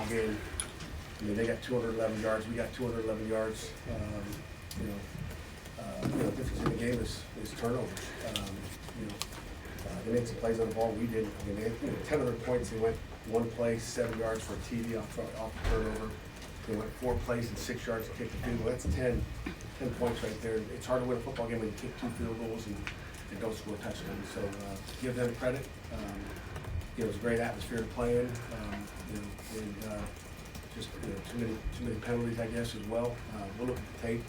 game. I mean, they got 211 yards. We got 211 yards. The difference in the game is turnovers. They made some plays on the ball. We didn't. I mean, they had 10 other points. They went one play, 7 yards for a TD off the turnover. They went 4 plays and 6 yards to kick the field goal. That's 10 points right there. It's hard to win a football game when you kick 2 field goals and don't score touchdowns. So give them credit. It was a great atmosphere to play in. Just too many penalties, I guess, as well. We'll look at the tape.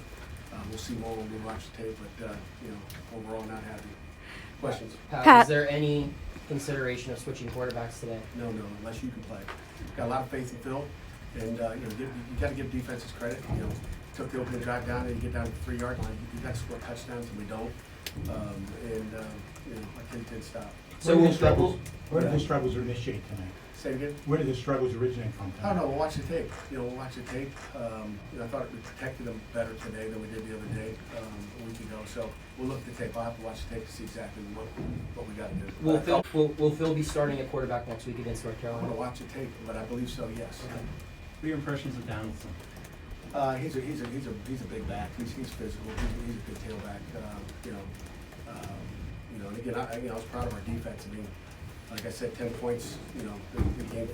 We'll see more when we watch the tape, but overall not happy. Questions? Pat, is there any consideration of switching quarterbacks today? No, unless you can play. Got a lot of faith in Phil, and you got to give defenses credit. Took the opening drive down, and you get down to the 3-yard line. You got to score touchdowns, and we don't. I didn't stop. So where did the struggles initiate tonight? Say again? Where did the struggles originate from tonight? I don't know. We'll watch the tape. We'll watch the tape. I thought we protected them better today than we did the other day, a week ago. So we'll look at the tape. I'll have to watch the tape to see exactly what we got to do. Will Phil be starting at quarterback next week against North I'm Carolina? going to watch the tape, but I believe so. Yes. Okay. What are your impressions of Donaldson? He's a big back. He's physical. He's a good tailback. And again, I was proud of our defense. I mean, like I said, 10 points. The game,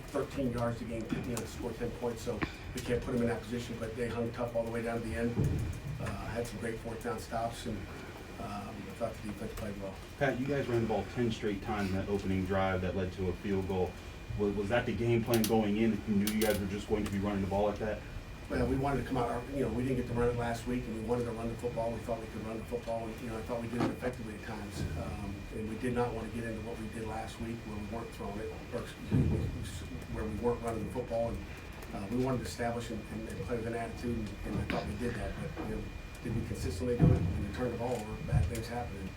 13 yards to gain. Score 10 points. So we can't put them in that position. But they hung tough all the way down to the end. Had some great 4th down stops, and I thought the defense played well. Pat, you guys ran the ball 10 straight times in that opening drive that led to a field goal. Was that the game plan going in? You knew you guys were just going to be running the ball like that? Well, we wanted to come out. We didn't get to run it last week, and we wanted to run the football. We thought we could run the football, and I thought we did it effectively at times. And we did not want to get into what we did last week, where we weren't throwing it, or where we weren't running the football. And we wanted to establish and play with an attitude, and I thought we did that. But did we consistently do it? When we turned the ball over, bad things happened.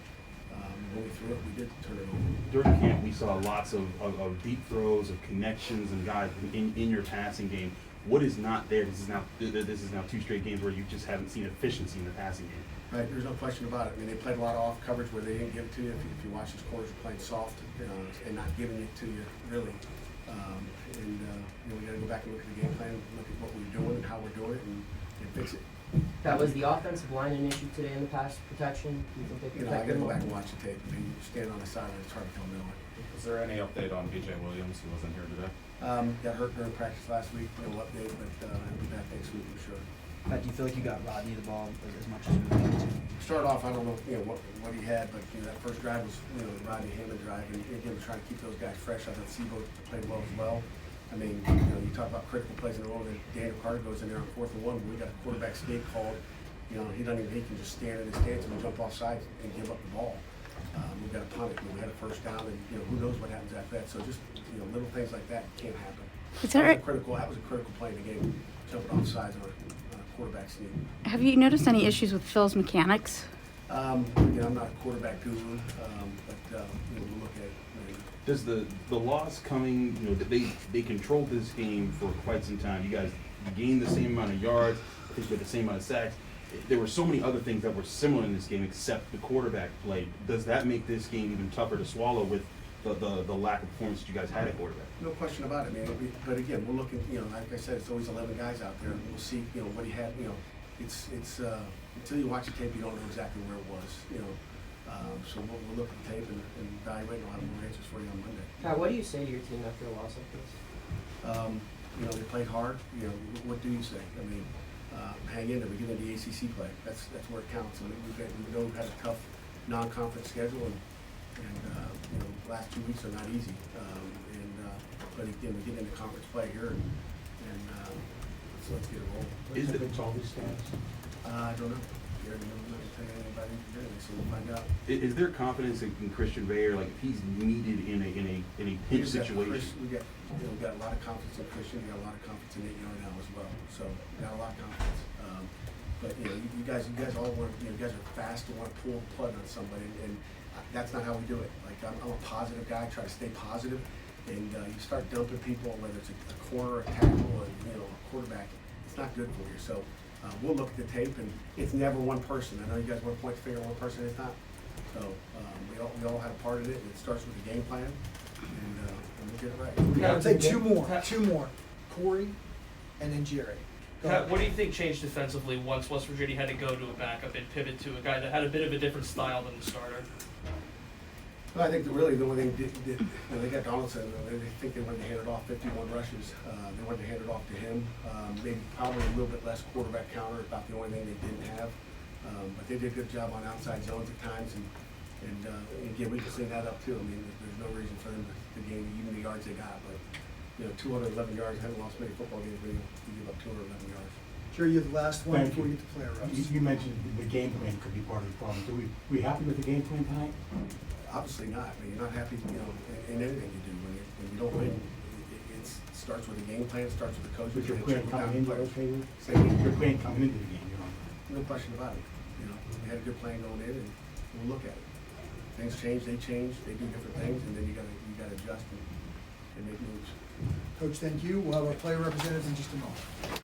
When we threw it, we did turn it over. During camp, we saw lots of deep throws, of connections, and guys in your passing game. What is not there? This is now 2 straight games where you just haven't seen efficiency in the passing game. Right, there's no question about it. I mean, they played a lot of off coverage where they didn't give it to you. If you watch those corners, playing soft and not giving it to you really. We got to go back and look at the game plan, look at what we're doing and how we're doing it, and fix it. That was the offensive line an issue today in the pass protection? Do you think they I got to go them? back and watch the tape. I mean, you stand on the sideline, it's hard to tell no one. Is there any update on BJ Williams, who wasn't here today? Got hurt during practice last week. No update, but he'll be back next week for sure. Pat, do you feel like you got Rodney the ball as much as you would like to? Start off, I don't know what he had, but that first drive was Rodney Hammond drive, and again we're trying to keep those guys fresh. I thought Sebo played well as well. I mean, you talk about critical plays in the role, and Daniel Carter goes in there on 4th and 1, but we got a quarterback sneak called. He can just stand in his stance and jump off sides and give up the ball. We got a punt it, we had a first down, and who knows what happens after that. So just little things like that can't happen. That was a critical play in the game, jumping off sides on a quarterback sneak. Have you noticed any issues with Phil's mechanics? I'm not a quarterback guru, but we'll look at it. Does the loss coming, they controlled this game for quite some time. You guys gained the same amount of yards, I think with the same amount of sacks. There were so many other things that were similar in this game except the quarterback play. Does that make this game even tougher to swallow with the lack of performance that you guys had at quarterback? No question about it, man. But again, we're looking, like I said, it's always 11 guys out there. We'll see, what he had, it's until you watch the tape, you don't know exactly where it was, So we'll look at the tape and evaluate, and we'll have more answers for you on Monday. Pat, what do you say to your team after a loss like this? They played hard. What do you say? I mean, hang in there. We get into the ACC play. That's where it counts. I mean, we've had a tough non-conference schedule, and the last 2 weeks are not easy. But again, we get into conference play here, and so let's get it rolling. Is it? It's all these stats. I don't know. I'm not going to tell you anything about it, so we'll find out. Is there confidence in Christian Bayer, like if he's needed in a pinch situation? We got a lot of confidence in Christian. We got a lot of confidence in Nate Young now as well. So we got a lot of confidence. But you guys all want. You guys are fast to want to pull the plug on somebody, and that's not how we do it. Like I'm a positive guy. Try to stay positive, and you start dumping people, whether it's a corner, a tackle, or a quarterback. It's not good for you. So. We'll look at the tape, and it's never one person. I know you guys want to point the finger at one person, it's not. So we all had a part in it, and it starts with the game plan, and get it right. I'll take two more, Pat- Corey and then Jerry. Go Pat, ahead. what do you think changed defensively once West Virginia had to go to a backup and pivot to a guy that had a bit of a different style than the starter? Well, I think that really the only thing they got Donaldson, they think they wanted to hand it off 51 rushes. They wanted to hand it off to him. Maybe probably a little bit less quarterback counter, about the only thing they didn't have. But they did a good job on outside zones at times, and again, we can clean that up too. I mean, there's no reason for them to gain even the yards they got, but, 211 yards, haven't lost many football games when you give up 211 yards. Jerry, you're the last one Thank before we you. get to player reps. You mentioned the game plan could be part of the problem. We happy with the game plan tonight? Obviously not. I mean, you're not happy, in anything you do. When you don't win, it starts with a game plan, it starts with the coach. With your and it plan trickles down coming to into, players. okay with? Say again? Your plan coming into the game, you're on. No question about it. We had a good plan going in, and we'll look at it. Things change, they do different things, and then you gotta adjust and make moves. Coach, thank you. We'll have our player representative in just a moment.